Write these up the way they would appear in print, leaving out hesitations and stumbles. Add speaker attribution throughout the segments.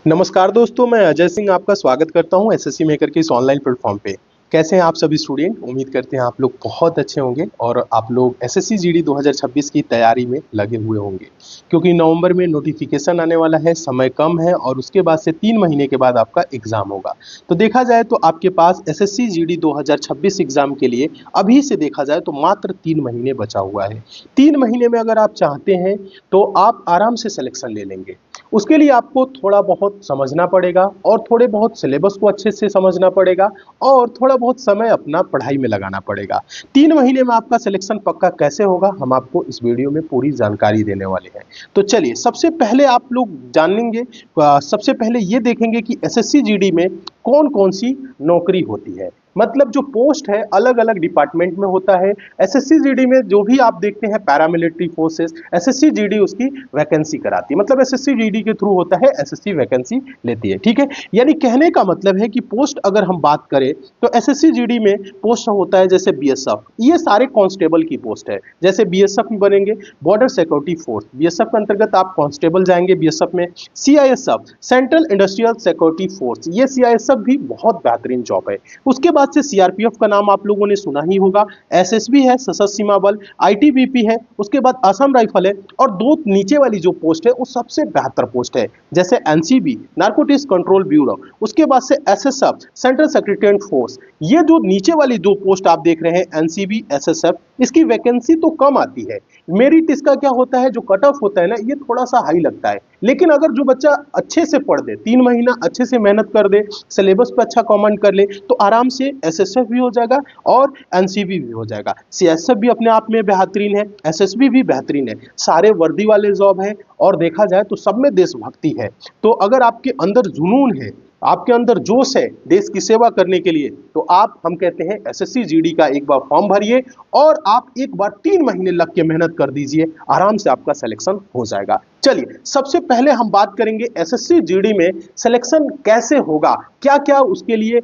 Speaker 1: नमस्कार दोस्तों, मैं अजय सिंह आपका स्वागत करता हूं एसएससी मेकर के इस ऑनलाइन प्लेटफॉर्म पे। कैसे हैं आप सभी स्टूडेंट? उम्मीद करते हैं आप लोग बहुत अच्छे होंगे और आप लोग एसएससी जीडी 2026 की तैयारी में लगे हुए होंगे, क्योंकि नवंबर में नोटिफिकेशन आने वाला है, समय कम है और उसके बाद से 3 महीने के बाद आपका एग्जाम होगा। तो देखा जाए तो आपके पास एसएससी जीडी 2026 एग्जाम के लिए अभी से देखा जाए तो मात्र 3 महीने बचा हुआ है। 3 महीने में अगर आप चाहते हैं तो आप आराम से सिलेक्शन ले लेंगे। उसके लिए आपको थोड़ा बहुत समझना पड़ेगा और थोड़े बहुत सिलेबस को अच्छे से समझना पड़ेगा और थोड़ा बहुत समय अपना पढ़ाई में लगाना पड़ेगा। 3 महीने में आपका सिलेक्शन पक्का कैसे होगा, हम आपको इस वीडियो में पूरी जानकारी देने वाले हैं। तो चलिए, सबसे पहले आप लोग जानेंगे, सबसे पहले ये देखेंगे कि एसएससी जीडी में कौन कौन सी नौकरी होती है। मतलब जो पोस्ट है अलग अलग डिपार्टमेंट में होता है। एसएससी जीडी में जो भी आप देखते हैं पैरामिलिट्री फोर्सेस, एसएससी जीडी उसकी वैकेंसी कराती है। मतलब एसएससी जीडी के थ्रू होता है, एसएससी वैकेंसी लेती है। ठीक है, यानी कहने का मतलब है कि पोस्ट अगर हम बात करें तो एसएससी जीडी में पोस्ट होता है जैसे बीएसएफ, ये सारे कांस्टेबल की पोस्ट है। जैसे बीएसएफ में बनेंगे बॉर्डर सिक्योरिटी फोर्स, बीएसएफ के अंतर्गत आप कांस्टेबल जाएंगे बीएसएफ में। CISF central industrial security force, ये सीआईएसएफ भी बहुत बेहतरीन जॉब है। उसके बाद से सीआरपीएफ का नाम आप लोगों ने सुना ही होगा, एसएसबी है सशस्त्र सीमा बल, आईटीबीपी है, उसके बाद असम राइफल है और दो नीचे वाली जो पोस्ट है वो सबसे बेहतर पोस्ट है, जैसे एनसीबी नारकोटिक्स कंट्रोल ब्यूरो, उसके बाद से एसएसएफ सेंट्रल सेक्रेटरीट फोर्स। ये जो नीचे वाली दो पोस्ट आप देख रहे हैं एनसीबी एसएसएफ, इसकी वैकेंसी तो कम आती है। मेरिट इसका क्या होता है, जो कट ऑफ होता है ना, ये थोड़ा सा हाई लगता है। लेकिन अगर जो बच्चा अच्छे से पढ़ दे, 3 महीना अच्छे से मेहनत कर दे, सिलेबस पे अच्छा कमेंट कर ले, तो आराम से एसएसएफ भी हो जाएगा और एनसीबी भी हो जाएगा। सीएसएफ भी अपने आप में बेहतरीन है, एसएसबी भी बेहतरीन है, सारे वर्दी वाले जॉब है और देखा जाए तो सब में देशभक्ति है। तो अगर आपके अंदर जुनून है, आपके अंदर जोश है देश की सेवा करने के लिए, तो आप, हम कहते हैं एसएससी जीडी का एक बार फॉर्म भरिए और आप एक बार 3 महीने लग के मेहनत कर दीजिए, आराम से आपका सिलेक्शन हो जाएगा। चलिए, सबसे पहले हम बात करेंगे एसएससी जीडी में सिलेक्शन कैसे होगा, क्या क्या उसके लिए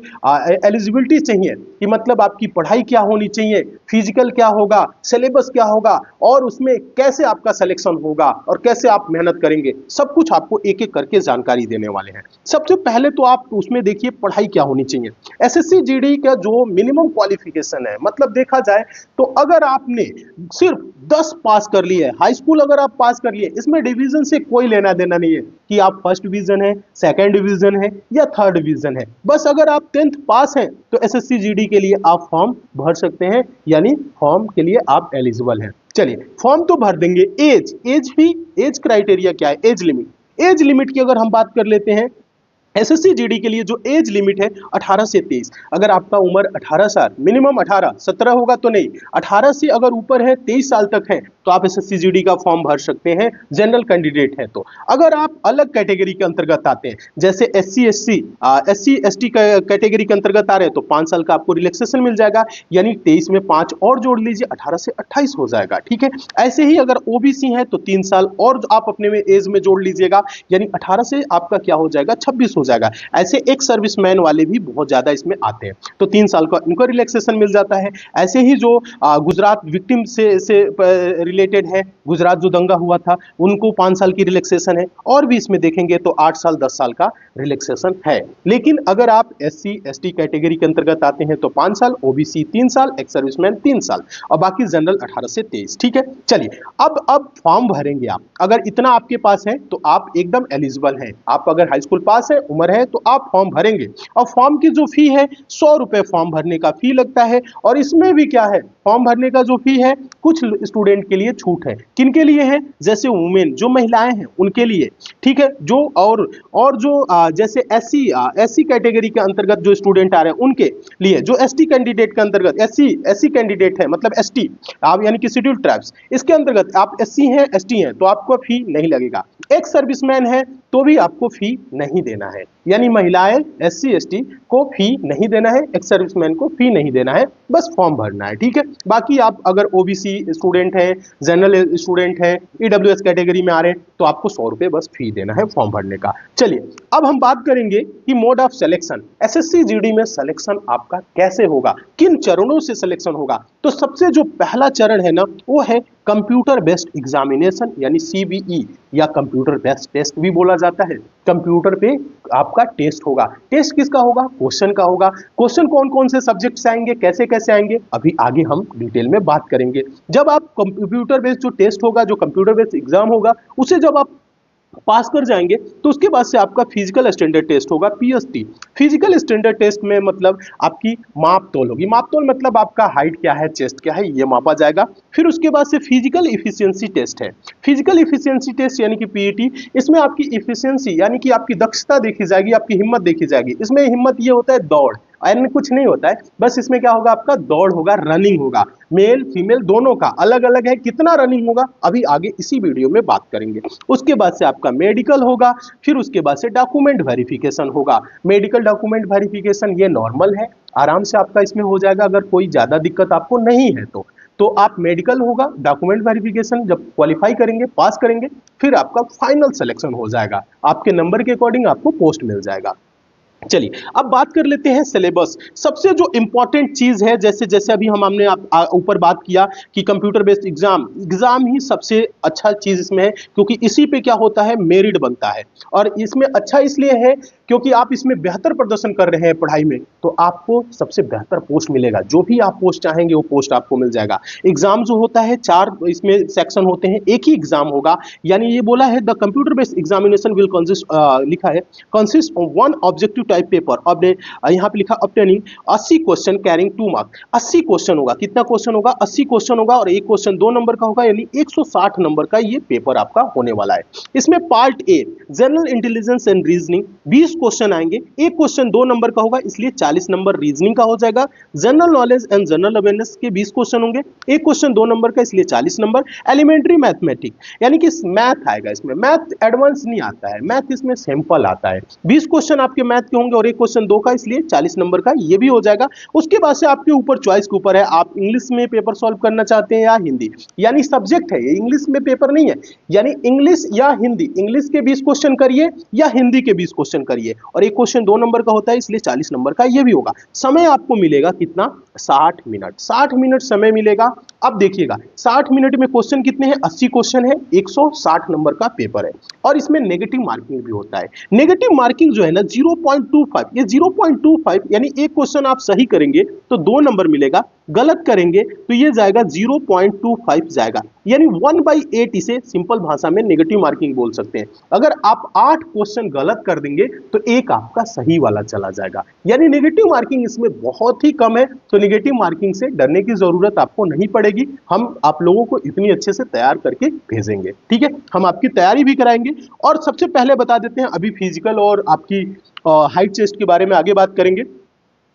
Speaker 1: एलिजिबिलिटी चाहिए, कि मतलब आपकी पढ़ाई क्या होनी चाहिए, फिजिकल क्या होगा, सिलेबस क्या होगा और उसमें कैसे आपका सिलेक्शन होगा और कैसे आप मेहनत करेंगे, सब कुछ आपको एक एक करके जानकारी देने वाले हैं। सबसे पहले तो आप उसमें देखिए पढ़ाई क्या होनी चाहिए। एसएससी जीडी का जो मिनिमम क्वालिफिकेशन है, मतलब देखा जाए तो अगर आपने सिर्फ 10 पास कर लिए, हाई स्कूल अगर आप पास कर लिए, इसमें डिवीजन से कोई लेना देना नहीं है कि आप फर्स्ट डिवीजन है, सेकंड डिवीजन है या थर्ड डिवीजन है। बस अगर आप 10th पास हैं तो एसएससी जीडी के लिए आप फॉर्म भर सकते हैं, यानी फॉर्म के लिए आप एलिजिबल हैं। चलिए, फॉर्म तो भर देंगे। एज भी, एज क्राइटेरिया क्या है, एज लिमिट। एज लिमिट की अगर हम बात कर लेते हैं, एसएससी जीडी के लिए जो एज लिमिट है 18 से 23। अगर आपका उम्र 18 साल, मिनिमम 18, 17 होगा तो नहीं, 18 से अगर ऊपर है, 23 साल तक है, तो आप एसएससी जीडी का फॉर्म भर सकते हैं, जनरल कैंडिडेट है तो। अगर आप अलग कैटेगरी के अंतर्गत आते हैं, जैसे एससी एसटी कैटेगरी के अंतर्गत आ रहे हैं, तो 5 साल का आपको रिलैक्सेशन मिल जाएगा, यानी 23 में 5 और जोड़ लीजिए, 18 से 28 हो जाएगा। ठीक है, ऐसे ही अगर ओबीसी है तो 3 साल और आप अपने में एज में जोड़ लीजिएगा, यानी 18 से आपका क्या हो जाएगा, 26 हो जाएगा। ऐसे एक सर्विसमैन वाले भी बहुत ज्यादा इसमें आते हैं, तो 3 साल का इनको रिलैक्सेशन मिल जाता है। ऐसे ही जो गुजरात विक्टिम से रिलेटेड है, गुजरात जो दंगा हुआ था, उनको 5 साल की रिलैक्सेशन है, और भी इसमें देखेंगे तो 8 साल 10 साल का रिलैक्सेशन है। लेकिन अगर आप एससी एसटी कैटेगरी के अंतर्गत आते हैं तो 5 साल, ओबीसी 3 साल, एक्स सर्विसमैन 3 साल और बाकी जनरल 18 से 23। ठीक है, चलिए अब फॉर्म भरेंगे आप। अगर इतना आपके पास है तो आप एकदम एलिजिबल हैं। आप अगर हाई स्कूल पास है, उम्र है, तो आप फॉर्म भरेंगे। और फॉर्म की जो फी है 100 रुपए फॉर्म भरने का फी लगता है। और इसमें भी क्या है, फॉर्म भरने का जो फी है, कुछ स्टूडेंट के लिए छूट है। किनके लिए है, जैसे वुमेन, जो महिलाएं हैं उनके लिए। ठीक है, जो और जो जैसे एससी कैटेगरी के अंतर्गत जो स्टूडेंट आ रहे हैं उनके लिए, जो एसटी कैंडिडेट के अंतर्गत, एससी कैंडिडेट है, मतलब एसटी आप यानी कि शेड्यूल्ड ट्राइब्स, इसके अंतर्गत आप एससी हैं, एसटी हैं, तो आपको फी नहीं लगेगा। एक सर्विसमैन है तो भी आपको फी नहीं देना है, यानी महिलाएं एससी एसटी को फी नहीं देना है, एक्स सर्विसमैन को फी नहीं देना है, बस फॉर्म भरना है। ठीक है, बाकी आप अगर ओबीसी स्टूडेंट हैं, जनरल स्टूडेंट हैं, ईडब्ल्यूएस कैटेगरी में आ रहे हैं, तो आपको 100 रुपए बस फी देना है फॉर्म भरने का। चलिए, अब हम बात करेंगे कि mode of selection, SSC GD में सिलेक्शन आपका कैसे होगा, किन चरणों से सिलेक्शन होगा। तो सबसे जो पहला चरण है ना, वो है कंप्यूटर बेस्ड एग्जामिनेशन यानी CBE या कंप्यूटर बेस्ड टेस्ट भी बोला जाता है। कंप्यूटर पे आपका टेस्ट होगा। टेस्ट किसका होगा? क्वेश्चन का होगा। क्वेश्चन कौन कौन से सब्जेक्ट से आएंगे, कैसे कैसे आएंगे, अभी आगे हम डिटेल में बात करेंगे। जब आप कंप्यूटर बेस्ड जो टेस्ट होगा, जो कंप्यूटर बेस्ड एग्जाम होगा, उसे जब आप पास कर जाएंगे तो उसके बाद से आपका फिजिकल स्टैंडर्ड टेस्ट होगा, PST। फिजिकल स्टैंडर्ड टेस्ट में मतलब आपकी माप तोल होगी। माप तोल मतलब आपका हाइट क्या है, चेस्ट क्या है, ये मापा जाएगा। फिर उसके बाद से फिजिकल इफिशियंसी टेस्ट है। फिजिकल इफिशियंसी टेस्ट यानी कि PET। इसमें आपकी इफिशियंसी यानी कि आपकी दक्षता देखी जाएगी, आपकी हिम्मत देखी जाएगी। इसमें हिम्मत ये होता है दौड़, अन्य कुछ नहीं होता है। बस इसमें क्या होगा? आपका दौड़ होगा, रनिंग होगा। मेल फीमेल दोनों का अलग अलग है, कितना रनिंग होगा अभी आगे इसी वीडियो में बात करेंगे। उसके बाद से आपका मेडिकल होगा, फिर उसके बाद से डॉक्यूमेंट वेरिफिकेशन होगा। मेडिकल डॉक्यूमेंट वेरिफिकेशन ये नॉर्मल है, आराम से आपका इसमें हो जाएगा अगर कोई ज्यादा दिक्कत आपको नहीं है तो आप मेडिकल होगा, डॉक्यूमेंट वेरिफिकेशन जब क्वालिफाई करेंगे, पास करेंगे, फिर आपका फाइनल सिलेक्शन हो जाएगा। आपके नंबर के अकॉर्डिंग आपको पोस्ट मिल जाएगा। चलिए अब बात कर लेते हैं सिलेबस। सबसे जो इंपॉर्टेंट चीज है, जैसे जैसे अभी हमने ऊपर बात किया कि कंप्यूटर बेस्ड एग्जाम ही सबसे अच्छा चीज इसमें है, क्योंकि इसी पे क्या होता है? मेरिट बनता है। और इसमें अच्छा इसलिए है क्योंकि आप इसमें बेहतर प्रदर्शन कर रहे हैं पढ़ाई में, तो आपको सबसे बेहतर पोस्ट मिलेगा। जो भी आप पोस्ट चाहेंगे वो पोस्ट आपको मिल जाएगा। एग्जाम जो होता है 4 इसमें सेक्शन होते हैं, एक ही एग्जाम होगा। यानी ये बोला है the computer based examination will consist, लिखा है consist of one objective type paper. अब यहाँ पे लिखा obtaining 80 question carrying 2 marks. 80 question होगा। कितना क्वेश्चन होगा? 80 क्वेश्चन होगा, और एक क्वेश्चन 2 नंबर का होगा, यानी 160 नंबर का ये पेपर आपका होने वाला है। इसमें part a general intelligence and reasoning 20 question आएंगे। एक क्वेश्चन 2 नंबर का होगा, इसलिए 40 नंबर रीजनिंग का हो जाएगा। General knowledge and general awareness के 20 क्वेश्चन होंगे, एक क्वेश्चन 2 नंबर का, इसलिए 40 नंबर। एलिमेंट्री मैथमेटिक्स यानी कि मैथ आएगा, इसमें मैथ एडवांस नहीं आता है, मैथ इसमें सिंपल आता है। 20 क्वेश्चन आपके मैथ के होंगे और एक क्वेश्चन 2 का, इसलिए 40 नंबर का ये भी हो जाएगा। उसके बाद से आपके ऊपर चॉइस के ऊपर है, आप इंग्लिश में पेपर सॉल्व करना चाहते हैं या हिंदी, यानी सब्जेक्ट है ये, इंग्लिश में पेपर नहीं है। यानी इंग्लिश या हिंदी, इंग्लिश के 20 क्वेश्चन करिए या हिंदी के 20 क्वेश्चन करिए, और एक क्वेश्चन 2 नंबर का होता है, इसलिए 40 नंबर का ये भी होगा। समय आपको मिलेगा कितना? 60 मिनट। 60 मिनट समय मिलेगा। अब देखिएगा 60 मिनट में क्वेश्चन कितने हैं? 80 क्वेश्चन है, 160 नंबर का पेपर है। और इसमें नेगेटिव मार्किंग भी होता है। नेगेटिव मार्किंग जो है ना 0.25, ये 0.25 यानी एक क्वेश्चन आप सही करेंगे तो 2 नंबर मिलेगा, गलत करेंगे तो ये जाएगा 0.25 जाएगा, यानी 1/8। इसे सिंपल भाषा में नेगेटिव मार्किंग बोल सकते हैं। अगर आप 8 क्वेश्चन गलत कर देंगे तो एक आपका सही वाला चला जाएगा, यानी नेगेटिव मार्किंग इसमें बहुत ही कम है। तो नेगेटिव मार्किंग से डरने की जरूरत आपको नहीं पड़ेगी। हम आप लोगों को इतनी अच्छे से तैयार करके भेजेंगे, ठीक है। हम आपकी तैयारी भी कराएंगे। और सबसे पहले बता देते हैं, अभी फिजिकल और आपकी हाइट चेस्ट के बारे में आगे बात करेंगे।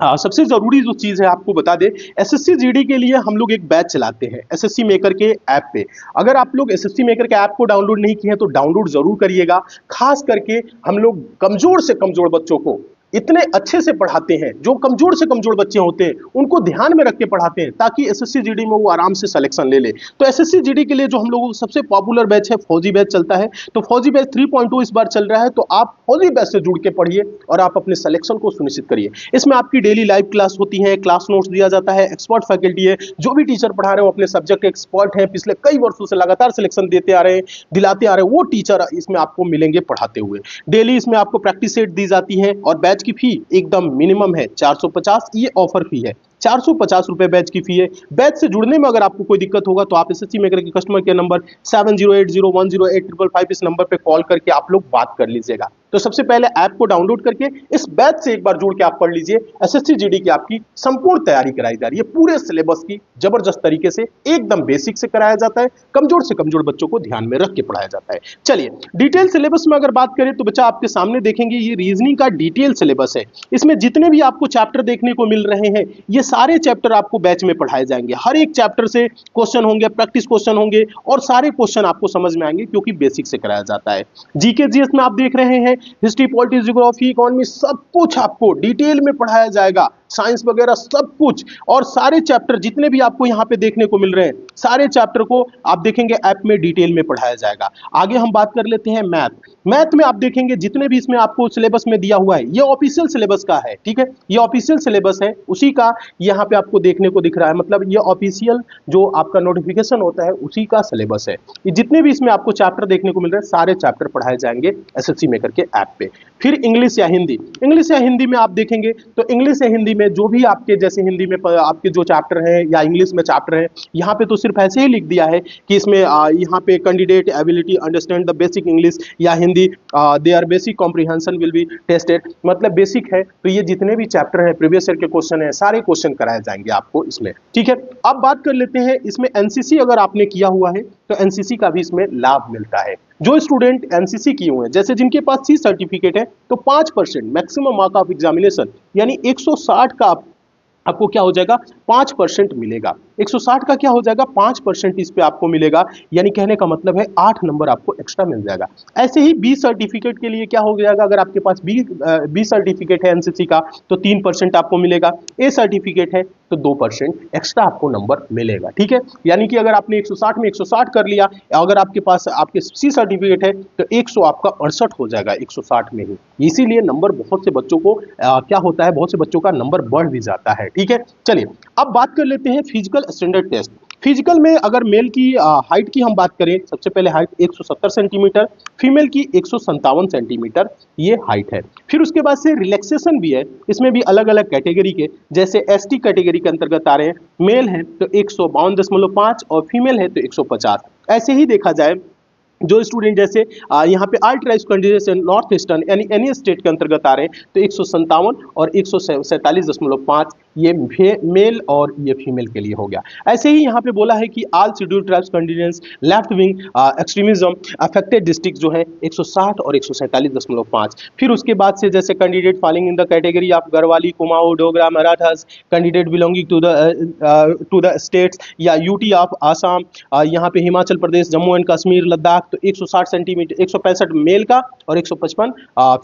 Speaker 1: सबसे जरूरी जो चीज है आपको बता दे, SSC GD के लिए हम लोग एक बैच चलाते हैं SSC मेकर के ऐप पे। अगर आप लोग SSC मेकर के ऐप को डाउनलोड नहीं किए हैं तो डाउनलोड जरूर करिएगा। खास करके हम लोग कमजोर से कमजोर बच्चों को इतने अच्छे से पढ़ाते हैं, जो कमजोर से कमजोर बच्चे होते हैं उनको ध्यान में रख के पढ़ाते हैं, ताकि SSC GD में वो आराम से सिलेक्शन ले ले। तो SSC GD के लिए जो हम लोगों को सबसे पॉपुलर बैच है, फौजी बैच चलता है। तो फौजी बैच 3.2 इस बार चल रहा है, तो आप फौजी बैच से जुड़ के पढ़िए और आप अपने सिलेक्शन को सुनिश्चित करिए। इसमें आपकी डेली लाइव क्लास होती है, क्लास नोट्स दिया जाता है, एक्सपर्ट फैकल्टी है, जो भी टीचर पढ़ा रहे हैं वो अपने सब्जेक्ट एक्सपर्ट हैं, पिछले कई वर्षों से लगातार सिलेक्शन देते आ रहे हैं, दिलाते आ रहे हैं, वो टीचर इसमें आपको मिलेंगे पढ़ाते हुए। डेली इसमें आपको प्रैक्टिस सेट दी जाती है, और बैच की फी एकदम मिनिमम है 450। ये ऑफर फी है, 450 रुपए बैच की फी है। बैच से जुड़ने में अगर आपको कोई दिक्कत होगा तो आप SSC मेकर के कस्टमर केयर नंबर 7080108555 इस नंबर पे कॉल करके आप लोग बात कर लीजिएगा। तो सबसे पहले ऐप को डाउनलोड करके इस बैच से एक बार जुड़ के आप पढ़ लीजिए। SSC GD की आपकी संपूर्ण तैयारी कराई जा रही है, पूरे सिलेबस की जबरदस्त तरीके से, एकदम बेसिक से कराया जाता है। कमजोर से कमजोर बच्चों को ध्यान में रख के पढ़ाया जाता है। चलिए डिटेल सिलेबस में अगर बात करें तो बच्चा आपके सामने देखेंगे, ये रीजनिंग का डिटेल सिलेबस है। इसमें जितने भी आपको चैप्टर देखने को मिल रहे हैं, ये सारे चैप्टर आपको बैच में पढ़ाए जाएंगे। हर एक चैप्टर से क्वेश्चन होंगे, प्रैक्टिस क्वेश्चन होंगे, और सारे क्वेश्चन आपको समझ में आएंगे क्योंकि बेसिक से कराया जाता है। जीके जीएस में आप देख रहे हैं, हिस्ट्री, पॉलिटिक्स, ज्योग्राफी, इकोनॉमी, सब कुछ आपको डिटेल में पढ़ाया जाएगा। साइंस वगैरह सब कुछ, और सारे चैप्टर जितने भी आपको यहाँ पे देखने को मिल रहे हैं सारे चैप्टर को आप देखेंगे ऐप में डिटेल में पढ़ाया जाएगा। आगे हम बात कर लेते हैं मैथ में आप देखेंगे जितने भी इसमें आपको सिलेबस में दिया हुआ है ये ऑफिशियल सिलेबस का है, ठीक है, ये ऑफिशियल सिलेबस है, उसी का यहाँ पे आपको देखने को दिख रहा है, मतलब ये ऑफिशियल जो आपका नोटिफिकेशन होता है उसी का सिलेबस है। ये जितने भी इसमें आपको चैप्टर देखने को मिल रहे हैं सारे चैप्टर पढ़ाए जाएंगे एसएससी मेकर के ऐप पे। फिर इंग्लिश या हिंदी में आप देखेंगे तो इंग्लिश या हिंदी में जो भी आपके जैसे हिंदी में आपके जो चैप्टर हैं या इंग्लिश में चैप्टर है, यहाँ पे तो सिर्फ ऐसे ही लिख दिया है कि इसमें यहाँ पे candidate ability understand the basic English या Hindi their basic comprehension will be tested, मतलब बेसिक है तो ये जितने भी चैप्टर है प्रीवियस ईयर के क्वेश्चन है सारे क्वेश्चन कराए जाएंगे आपको इसमें, ठीक है। अब बात कर लेते हैं इसमें एनसीसी अगर आपने किया हुआ है तो एनसीसी का भी इसमें लाभ मिलता है। जो स्टूडेंट एनसीसी किए हुए हैं जैसे जिनके पास सी सर्टिफिकेट है तो 5% मैक्सिमम मार्क ऑफ एग्जामिनेशन यानी 160 का आपको क्या हो जाएगा 5% मिलेगा। 160 का क्या हो जाएगा 5% इस पे आपको मिलेगा, यानी कहने का मतलब है 8 नंबर आपको एक्स्ट्रा मिल जाएगा। ऐसे ही बी सर्टिफिकेट के लिए क्या हो जाएगा, अगर आपके पास बी सर्टिफिकेट है एनसीसी का तो 3% आपको मिलेगा, ए सर्टिफिकेट है तो 2% एक्स्ट्रा आपको नंबर मिलेगा, ठीक है। यानी कि अगर आपने 160 में 160 कर लिया, अगर आपके पास आपके सी सर्टिफिकेट है तो 100 आपका 68 हो जाएगा 160 में ही, इसीलिए नंबर बहुत से बच्चों को क्या होता है, बहुत से बच्चों का नंबर बढ़ भी जाता है, ठीक है। चलिए अब बात कर लेते हैं फिजिकल स्टैंडर्ड टेस्ट। फिजिकल में अगर मेल की हाइट की हम बात करें, सबसे पहले हाइट 170 सेंटीमीटर, फीमेल की 157 सेंटीमीटर ये हाइट है। फिर उसके बाद से रिलैक्सेशन भी है, इसमें भी अलग अलग कैटेगरी के, जैसे एसटी कैटेगरी के अंतर्गत आ रहे हैं, मेल है तो 152.5 और फीमेल है तो 150। ऐसे ही देखा जाए जो स्टूडेंट जैसे यहाँ पे all tribes candidates north eastern यानी एनी स्टेट के अंतर्गत आ रहे हैं तो 157 और 147.5 ये मेल और ये फीमेल के लिए हो गया। ऐसे ही यहाँ पे बोला है कि all scheduled tribes candidates left wing extremism affected district जो है 160 और 147.5। फिर उसके बाद से जैसे candidate falling in the category of Garhwali, Kumaoni, Dogra, Marathas, candidate belonging to the states या यूटी ऑफ आसाम, यहाँ पे हिमाचल प्रदेश, जम्मू एंड कश्मीर, लद्दाख, तो 160 सेंटीमीटर 165 मेल का और 155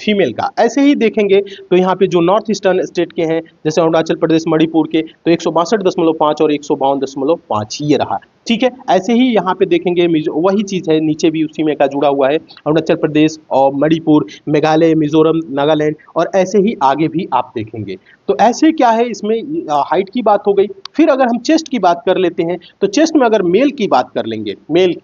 Speaker 1: फीमेल का। ऐसे ही देखेंगे तो यहाँ पे जो नॉर्थ ईस्टर्न स्टेट के हैं जैसे अरुणाचल प्रदेश, मणिपुर के तो 162.5 और 152.5 ये रहा, ठीक है। ऐसे ही यहाँ पे देखेंगे वही चीज है, नीचे भी उसी में का जुड़ा हुआ है अरुणाचल प्रदेश और मणिपुर, मेघालय, मिजोरम, नागालैंड और ऐसे ही आगे भी आप देखेंगे। तो ऐसे क्या है इसमें हाइट की बात हो गई। फिर अगर हम चेस्ट की बात कर लेते हैं तो चेस्ट में अगर मेल की बात कर लेंगे, मेल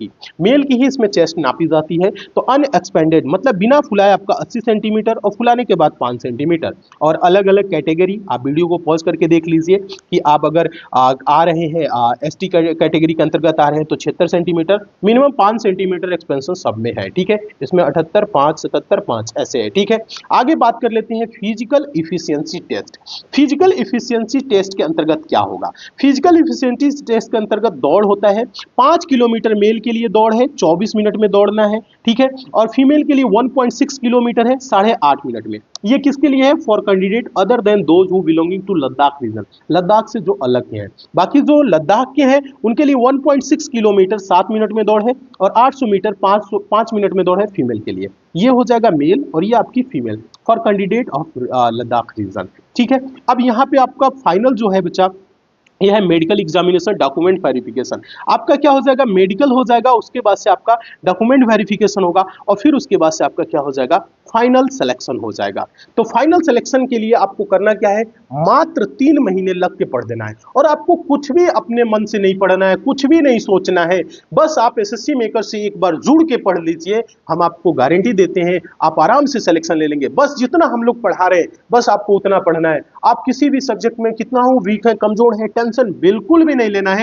Speaker 1: की ही इसमें चेस्ट नापी जाती है तो अनएक्सपेंडेड मतलब बिना फुलाए आपका 80 सेंटीमीटर और फुलाने के बाद 5 सेंटीमीटर। और अलग अलग कैटेगरी आप वीडियो को पॉज करके देख लीजिए कि आप अगर आ रहे हैं एसटी कैटेगरी के अंतर्गत आ रहे हैं तो 76 सेंटीमीटर, मिनिमम 5 सेंटीमीटर एक्सपेंशन सब में है, ठीक है। इसमें 78, 5, 77, 5 ऐसे है, ठीक है। आगे बात कर लेते हैं physical efficiency test. Physical efficiency test के अंतर्गत क्या होगा, फिजिकल इफिशियंसी टेस्ट के अंतर्गत दौड़ होता है। 5 किलोमीटर मेल के लिए दौड़ है, 24 मिनट में दौड़ना है, ठीक है। और फीमेल के लिए 1.6 किलोमीटर है, 8.5 मिनट में। ये किसके लिए है, for candidate other than those who belonging to Ladakh region, Ladakh से जो अलग हैं। बाकी जो लद्दाख के हैं उनके लिए 1.6 किलोमीटर 7 मिनट में दौड़ है और 800 मीटर 5 मिनट में दौड़ है फीमेल के लिए। ये हो जाएगा मेल और ये आपकी female for candidate of Ladakh region, ठीक है। अब यहाँ पे आपका फाइनल जो है बच्चा यह है मेडिकल एग्जामिनेशन डॉक्यूमेंट वेरिफिकेशन। आपका क्या हो जाएगा, मेडिकल हो जाएगा, उसके बाद से आपका डॉक्यूमेंट वेरिफिकेशन होगा और फिर उसके बाद से आपका क्या हो जाएगा, फाइनल सिलेक्शन हो जाएगा। तो फाइनल सिलेक्शन के लिए आपको करना क्या है, मात्र 3 महीने लग के पढ़ देना है और आपको कुछ भी अपने मन से नहीं पढ़ना है, कुछ भी नहीं सोचना है। बस आप एसएससी मेकर से एक बार जुड़ के पढ़ लीजिए, हम आपको गारंटी देते हैं आप आराम से सिलेक्शन ले लेंगे। बस जितना हम लोग पढ़ा रहे हैं बस आपको उतना पढ़ना है। आप किसी भी सब्जेक्ट में कितना हो वीक है, कमजोर है, टेंशन बिल्कुल भी नहीं लेना है।